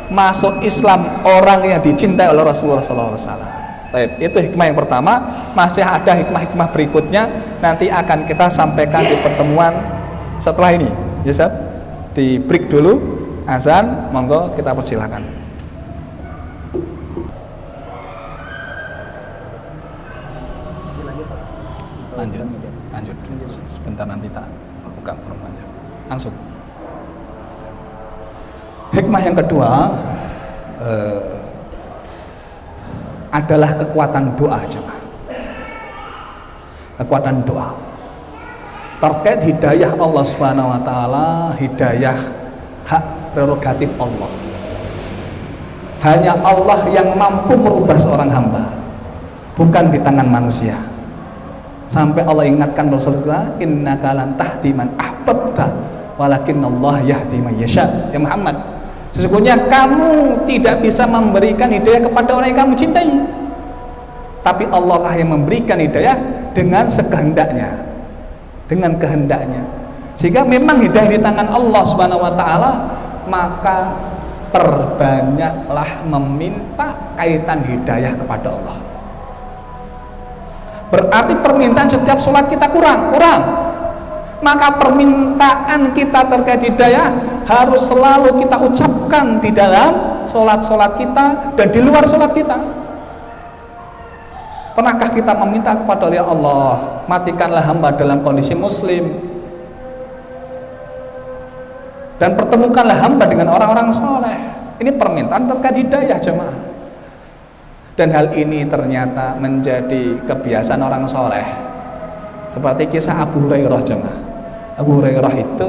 masuk Islam orang yang dicintai oleh Rasulullah SAW. Itu hikmah yang pertama. Masih ada hikmah-hikmah berikutnya, nanti akan kita sampaikan di pertemuan setelah ini. Ya Ustaz, di break dulu, azan, monggo kita persilakan. Lanjut sebentar, nanti tak buka forum panjang langsung. Hikmah yang kedua adalah kekuatan doa jemaah. Kekuatan doa. terkait hidayah Allah Subhanahu wa taala, hidayah hak prerogatif Allah. Hanya Allah yang mampu merubah seorang hamba, bukan di tangan manusia. Sampai Allah ingatkan Rasulullah, innaka lan tahdi man ahbabta walakinnallaha yahdi man yasha. Ya Muhammad, sesungguhnya kamu tidak bisa memberikan hidayah kepada orang yang kamu cintai, tapi Allah lah yang memberikan hidayah dengan sekehendaknya, dengan kehendaknya. Sehingga memang hidayah di tangan Allah Subhanahu wa taala, maka perbanyaklah meminta kaitan hidayah kepada Allah. Berarti permintaan setiap sholat kita kurang. Maka permintaan kita terkait hidayah harus selalu kita ucapkan di dalam sholat-sholat kita dan di luar sholat kita. Pernahkah kita meminta kepada Allah, matikanlah hamba dalam kondisi muslim, dan pertemukanlah hamba dengan orang-orang soleh. Ini permintaan terkait hidayah, jemaah. Dan hal ini ternyata menjadi kebiasaan orang soleh. Seperti kisah Abu Hurairah, jemaah. Abu Hurairah itu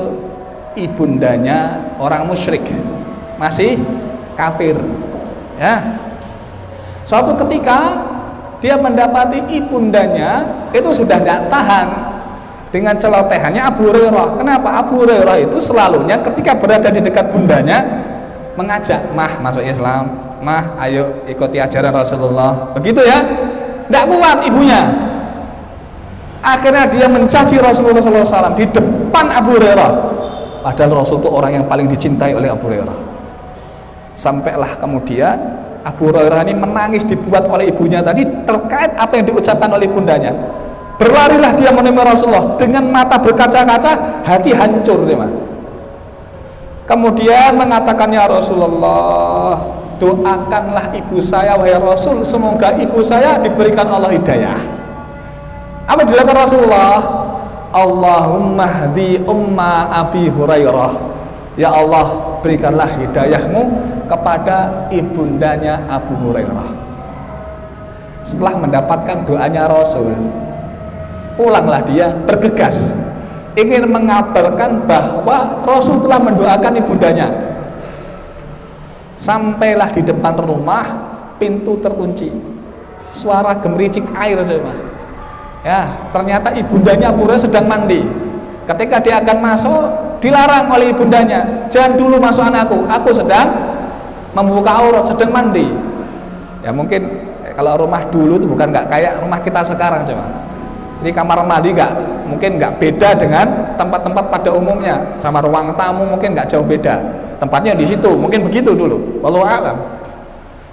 ibundanya orang musyrik, masih kafir. Ya. Suatu ketika dia mendapati ibundanya itu sudah tidak tahan dengan celotehannya Abu Hurairah. Kenapa? Abu Hurairah itu selalunya ketika berada di dekat bundanya mengajak, mah masuk Islam, mah ayo ikuti ajaran Rasulullah. Begitu ya. Tidak kuat ibunya. Akhirnya dia mencaci Rasulullah SAW di depan Abu Hurairah. Padahal Rasul itu orang yang paling dicintai oleh Abu Hurairah. Sampailah kemudian Abu Hurairah ini menangis dibuat oleh ibunya tadi terkait apa yang diucapkan oleh bundanya. Berlarilah dia menemui Rasulullah dengan mata berkaca-kaca, hati hancur dia. Kemudian mengatakan, ya Rasulullah, doakanlah ibu saya wahai Rasul, semoga ibu saya diberikan Allah hidayah. Apa yang dilakukan Rasulullah? Allahumma hdi umma Abi Hurairah. Ya Allah, berikanlah hidayahmu kepada ibundanya Abu Hurairah. Setelah mendapatkan doanya Rasul, pulanglah dia bergegas ingin mengabarkan bahwa Rasul telah mendoakan ibundanya. Sampailah di depan rumah, pintu terkunci, suara gemericik air coba. Ya, ternyata ibundanya Abu Hurairah sedang mandi. Ketika dia akan masuk, dilarang oleh ibundanya, jangan dulu masuk anakku, aku sedang membuka aurat, sedang mandi. Ya mungkin kalau rumah dulu itu bukan nggak kayak rumah kita sekarang coba. Ini kamar mandi mungkin nggak beda dengan tempat-tempat pada umumnya, sama ruang tamu mungkin nggak jauh beda. Tempatnya di situ, mungkin begitu dulu. Wallahu a'lam.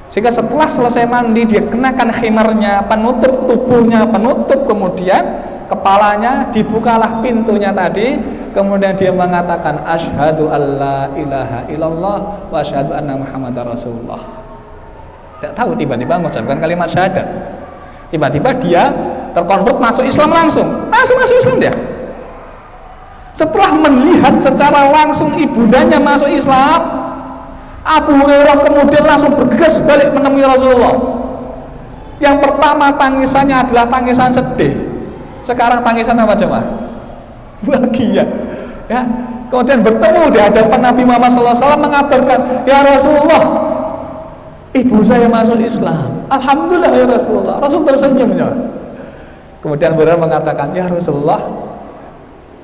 Sehingga setelah selesai mandi dia kenakan khimarnya, penutup tubuhnya, penutup, kemudian kepalanya, dibukalah pintunya tadi, kemudian dia mengatakan asyhadu alla ilaha illallah wa asyhadu anna muhammadar rasulullah. Tidak tahu tiba-tiba mengucapkan kalimat syahadat, tiba-tiba dia terkonvert masuk Islam, langsung masuk Islam dia. Setelah melihat secara langsung ibundanya masuk Islam, Abu Hurairah kemudian langsung bergegas balik menemui Rasulullah. Yang pertama tangisannya adalah tangisan sedih. Sekarang tangisan apa coba? Bahagia. Ya. Kemudian bertemu di hadapan Nabi Muhammad SAW mengabarkan, ya Rasulullah, ibu saya masuk Islam. Alhamdulillah ya Rasulullah. Rasul tersenyum. Kemudian beliau mengatakan, ya Rasulullah,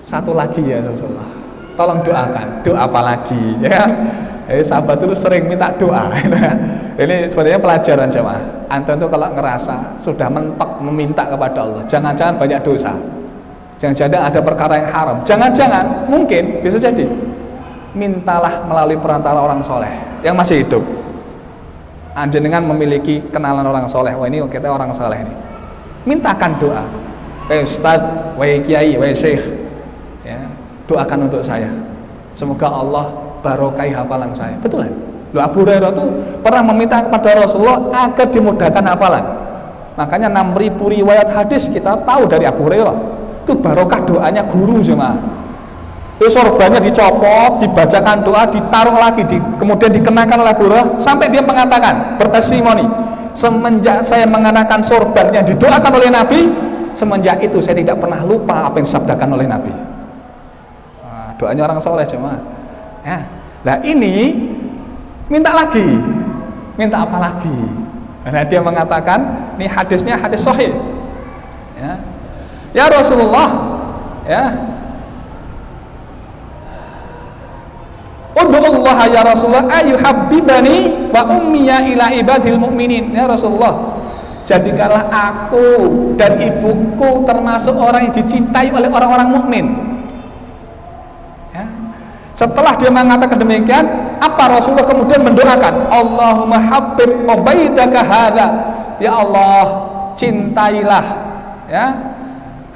satu lagi ya Rasulullah, tolong doakan. Doa apa lagi? Ya. Sahabat itu sering minta doa. Ini sebenarnya pelajaran jemaah. Antum tuh kalau ngerasa sudah mentok meminta kepada Allah, jangan-jangan banyak dosa, jangan-jangan ada perkara yang haram, jangan-jangan mungkin bisa jadi, mintalah melalui perantara orang soleh yang masih hidup. Anjenengan memiliki kenalan orang soleh, wah ini kita orang soleh ini, mintakan doa. Wahai Ustaz, wahai Kiai, wahai Syekh, ya, doakan untuk saya, semoga Allah barokai hafalan saya. Betul kan? Loh, Abu Hurairah itu pernah meminta kepada Rasulullah agar dimudahkan hafalan. Makanya 6.000 riwayat hadis kita tahu dari Abu Hurairah. Itu barokah doanya guru jemaah. Itu sorbannya dicopot, dibacakan doa, ditaruh lagi, kemudian dikenakan oleh Abu Hurairah sampai dia mengatakan, bertestimoni, semenjak saya mengenakan sorban yang didoakan oleh Nabi, semenjak itu saya tidak pernah lupa apa yang disabdakan oleh Nabi. Nah, doanya orang soleh jemaah. Ya. Nah ini minta lagi, minta apa lagi? Karena dia mengatakan, ini hadisnya hadis sahih. Ya Rasulullah, ya. Ud'ullaha ya Rasulullah ayyuhabbibani wa ummiya ila ibadil mu'minin. Ya Rasulullah, jadikanlah aku dan ibuku termasuk orang yang dicintai oleh orang-orang mukmin. Ya. Setelah dia mengatakan demikian, apa Rasulullah kemudian mendoakan, Allahumma habbib ubaidaka hadza. Ya Allah, cintailah ya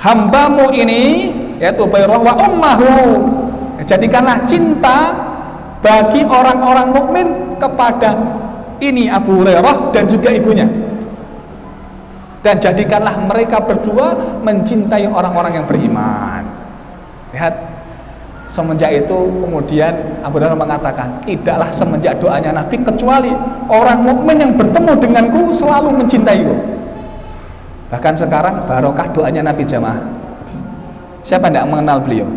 hambamu ini, yaitu Ubairah wa ummahu. Jadikanlah cinta bagi orang-orang mukmin kepada ini Abu Hurairah dan juga ibunya, dan jadikanlah mereka berdua mencintai orang-orang yang beriman. Lihat, semenjak itu kemudian Abu Hurairah mengatakan, tidaklah semenjak doanya Nabi kecuali orang mukmin yang bertemu denganku selalu mencintaiku. Bahkan sekarang barokah doanya Nabi jamaah. Siapa yang tidak mengenal beliau?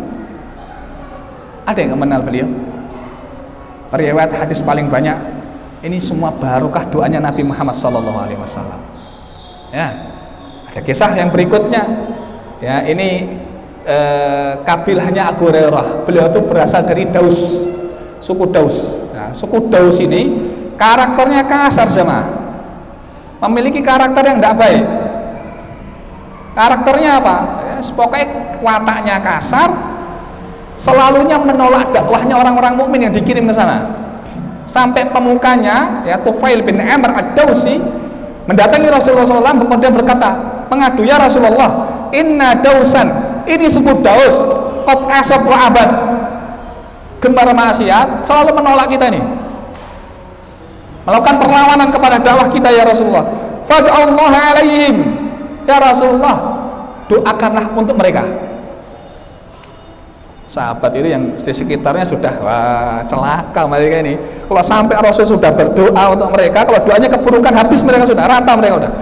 Ada yang mengenal beliau? Riwayat hadis paling banyak ini semua barokah doanya Nabi Muhammad SAW. Ya, ada kisah yang berikutnya. Ya, ini kabilahnya Abu Hurairah. Beliau itu berasal dari Daus, suku Daus. Nah, suku Daus ini karakternya kasar jemaah, memiliki karakter yang tidak baik. Karakternya apa? Ya, pokoknya wataknya kasar, selalunya menolak dakwahnya orang-orang mukmin yang dikirim ke sana. Sampai pemukanya, ya Tufail bin Amr ad-Dausi mendatangi Rasulullah SAW, kemudian berkata, mengadu, ya Rasulullah, inna Dausan, ini suku Daus, qad asad wa abad, gemar maksiat, selalu menolak kita ini, melakukan perlawanan kepada dakwah kita ya Rasulullah. Fad'allah alaihim, ya Rasulullah, doakanlah untuk mereka. Sahabat itu yang di sekitarnya sudah, wah celaka mereka ini. Kalau sampai Rasul sudah berdoa untuk mereka, kalau doanya keburukan habis mereka sudah rata, mereka sudah.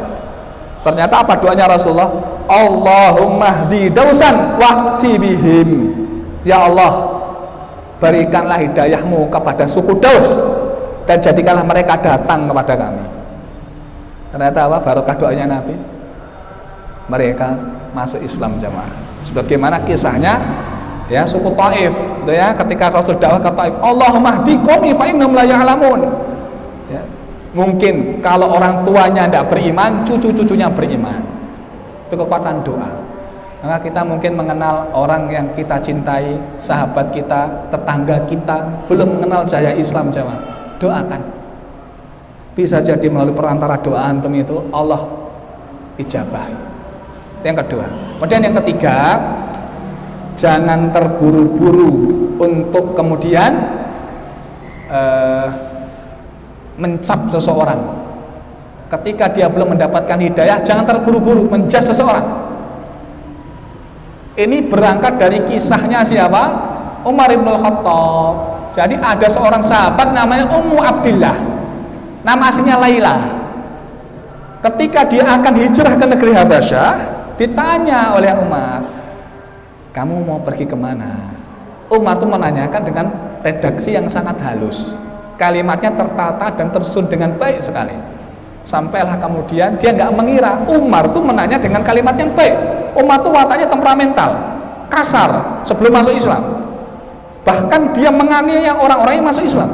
Ternyata apa doanya Rasulullah? Allahumma hdi Dausan wa'ti bihim. Ya Allah, berikanlah hidayahmu kepada suku Daus dan jadikanlah mereka datang kepada kami. Ternyata apa? Barokah doanya Nabi, mereka masuk Islam jamaah. Sebagaimana kisahnya ya suku Taif, gitu ya, ketika Rasul dakwah ke Taif, Allahumma hdi qaumi fa innahum la ya'lamun. Ya, mungkin kalau orang tuanya tidak beriman, cucu-cucunya beriman. Itu kekuatan doa. Maka kita mungkin mengenal orang yang kita cintai, sahabat kita, tetangga kita, belum mengenal jaya Islam jamaah. Doakan. Bisa jadi melalui perantara doa antum itu Allah ijabahi. Yang kedua. Kemudian yang ketiga, jangan terburu-buru untuk kemudian mencap seseorang. Ketika dia belum mendapatkan hidayah, jangan terburu-buru menjas seseorang. Ini berangkat dari kisahnya siapa? Umar ibn Khattab. Jadi ada seorang sahabat namanya Ummu Abdillah, nama aslinya Laila. Ketika dia akan hijrah ke negeri Habasyah, ditanya oleh Umar, kamu mau pergi kemana? Umar itu menanyakan dengan redaksi yang sangat halus, kalimatnya tertata dan tersusun dengan baik sekali. Sampailah kemudian dia nggak mengira Umar itu menanya dengan kalimat yang baik. Umar itu wataknya temperamental, kasar sebelum masuk Islam. Bahkan dia menganiaya orang-orang yang masuk Islam.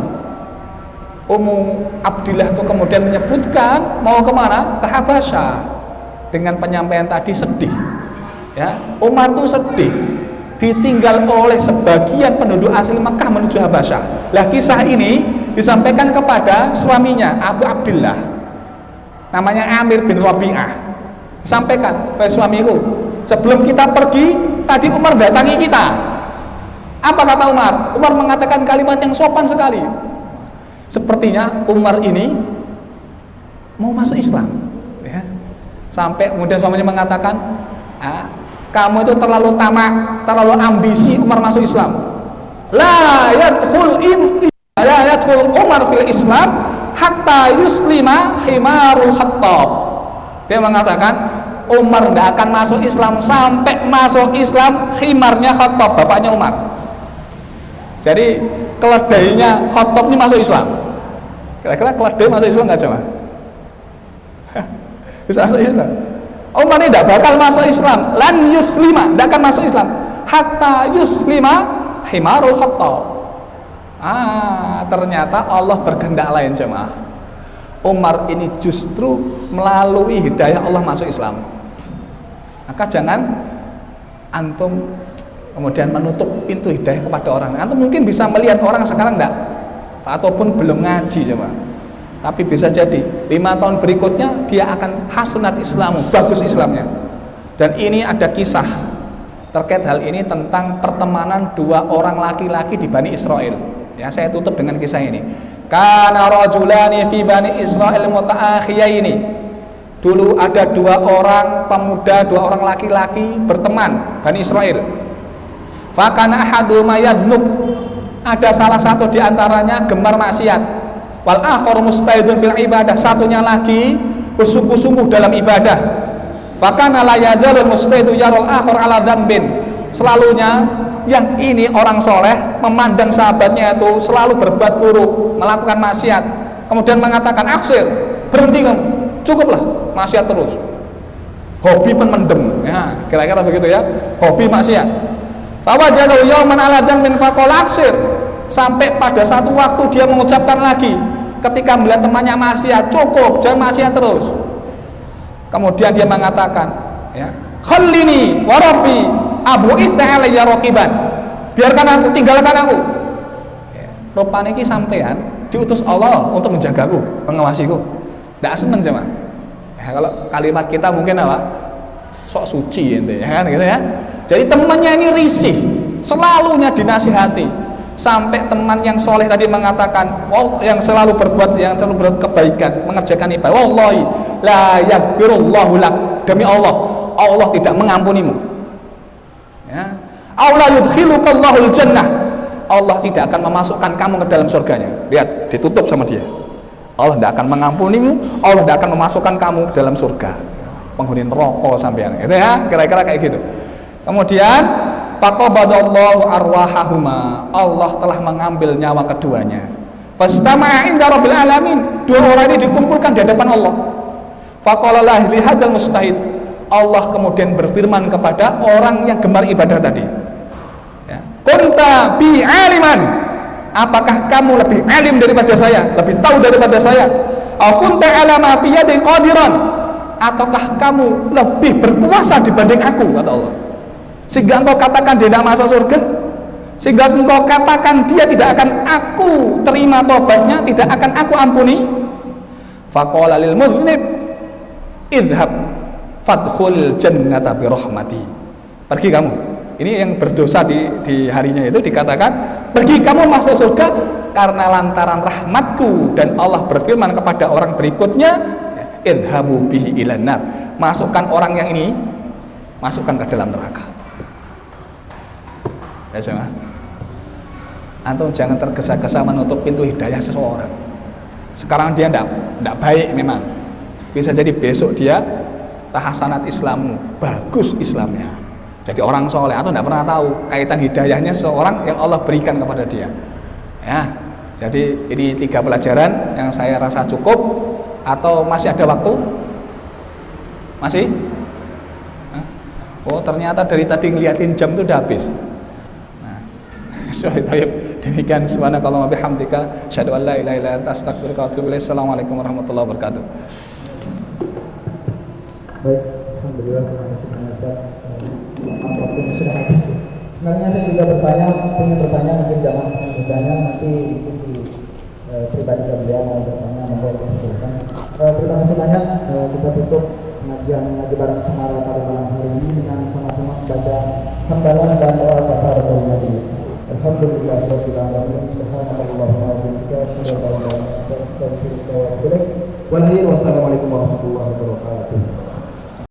Ummu Abdillah itu kemudian menyebutkan mau kemana? Ke Habasyah. Dengan penyampaian tadi sedih. Ya, Umar itu sedih ditinggal oleh sebagian penduduk asli Mekah menuju Habasyah. Lah kisah ini disampaikan kepada suaminya Abu Abdillah, namanya Amir bin Rabi'ah. Sampaikan, wahai suamiku, sebelum kita pergi tadi Umar datangi kita. Apa kata Umar? Umar mengatakan kalimat yang sopan sekali. Sepertinya Umar ini mau masuk Islam. Ya. Sampai kemudian suaminya mengatakan, kamu itu terlalu tamak, terlalu ambisi Umar masuk Islam. La yadkhul Umar fil Islam hatta yuslima himarul Khattab. Dia mengatakan Umar nggak akan masuk Islam sampai masuk Islam khimarnya Khattab, bapaknya Umar. Jadi keledainya Khattab ini masuk Islam. Kira-kira keledai masuk Islam nggak coba? Bisa masuk Islam. Umar ini tidak bakal masuk Islam. Lan yuslima, tidak akan masuk Islam. Hatta yuslima himarul Khattab. Ternyata Allah berkehendak lain jemaah. Umar ini justru melalui hidayah Allah masuk Islam. Maka jangan antum kemudian menutup pintu hidayah kepada orang. Antum mungkin bisa melihat orang sekarang enggak ataupun belum ngaji jemaah. Tapi bisa jadi 5 tahun berikutnya dia akan hasunat Islamu, bagus Islamnya. Dan ini ada kisah terkait hal ini tentang pertemanan 2 orang laki-laki di Bani Israel. Ya, saya tutup dengan kisah ini. Kana rajulani fi Bani Israel mutaakhiyaini. Dulu ada 2 orang pemuda, 2 orang laki-laki berteman Bani Israel. Fakana ahaduma yadhnub. Ada salah satu di antaranya gemar maksiat. Wal akhar mustaidun fil ibadah, satunya lagi bersungguh-sungguh dalam ibadah. Fakana la yazalul mustaidu yarul akhar ala dzambin. Selalunya yang ini orang soleh memandang sahabatnya itu selalu berbuat buruk, melakukan maksiat, kemudian mengatakan aksir, berhenti kamu, cukuplah maksiat terus. Hobi mendem, ya kira-kira begitu ya, hobi maksiat. Fawajadahu yawman ala dzambin faqala aksir. Sampai pada satu waktu dia mengucapkan lagi ketika melihat temannya maksiat, cukup, jangan maksiat terus. Kemudian dia mengatakan, ya, khallini wa rabbi abu'itha alayya raqiban. Biarkan aku, tinggalkan aku. Ya, rupanya ini sampean diutus Allah untuk menjagaku, mengawasiku. Tidak senang jemaah. Ya, kalau kalimat kita mungkin apa? Sok suci ya kan gitu ya. Jadi temannya ini risih, selalunya dinasihati. Sampai teman yang soleh tadi mengatakan, yang selalu berbuat kebaikan, mengerjakan ibadah, wallahi la yaghfirullahu lak, demi Allah, Allah tidak mengampunimu. Ya. Allah yudkhilukallahu jannah, Allah tidak akan memasukkan kamu ke dalam surganya. Lihat, ditutup sama dia. Allah tidak akan mengampunimu, Allah tidak akan memasukkan kamu ke dalam surga. Penghuni neraka sampean. Gitu ya, kira-kira kayak gitu. Kemudian faqabadallahu arwahahuma, Allah telah mengambil nyawa keduanya. Fastama'a inda rabbil alamin, 2 orang ini dikumpulkan di hadapan Allah. Faqala li hadzal mustahid, Allah kemudian berfirman kepada orang yang gemar ibadah tadi, ya, kunta bi aliman, apakah kamu lebih alim daripada saya, lebih tahu daripada saya? Au kunta ala ma fi yadi qadiran, ataukah kamu lebih berkuasa dibanding aku, kata Allah, sehingga engkau katakan dia tidak masuk surga, sehingga engkau katakan dia tidak akan aku terima tobatnya, tidak akan aku ampuni. Faqala lil mudhnib idhab fadkhul jannata bi rahmati, pergi kamu, ini yang berdosa di harinya itu dikatakan, pergi kamu masuk surga karena lantaran rahmatku. Dan Allah berfirman kepada orang berikutnya, idhabu bihi ilan nar, masukkan orang yang ini, masukkan ke dalam neraka. Ya cuma, antum jangan tergesa-gesa menutup pintu hidayah seseorang. Sekarang dia tidak baik memang, bisa jadi besok dia tahasanat Islammu, bagus Islamnya, jadi orang soleh. Atau tidak pernah tahu kaitan hidayahnya seseorang yang Allah berikan kepada dia. Ya, jadi ini 3 pelajaran yang saya rasa cukup. Atau masih ada waktu? Masih? Oh ternyata dari tadi ngeliatin jam itu udah habis. Demikian, subhanakallahumma bihamdika asyhadu an la ilaha illa anta astaghfiruka wa atubu ilaik. Assalamualaikum warahmatullahi wabarakatuh. Baik, alhamdulillah, terima kasih Pak Ustaz. Waktunya sudah habis. Sebenarnya saya juga ingin bertanya, mungkin jangan bertanya nanti di pribadi beliau mau bertanya, monggo silakan. Terima kasih banyak. Kita tutup pengajian ngaji bareng Semara pada malam hari ini dengan sama-sama membaca hamdalah dan doa kafaratul majlis. Alhamdulillahirabbil alamin, subhanakallahumma wa bihamdika asyhadu an la ilaha illa anta astaghfiruka wa atubu ilaik. Wassalamualaikum warahmatullahi wabarakatuh.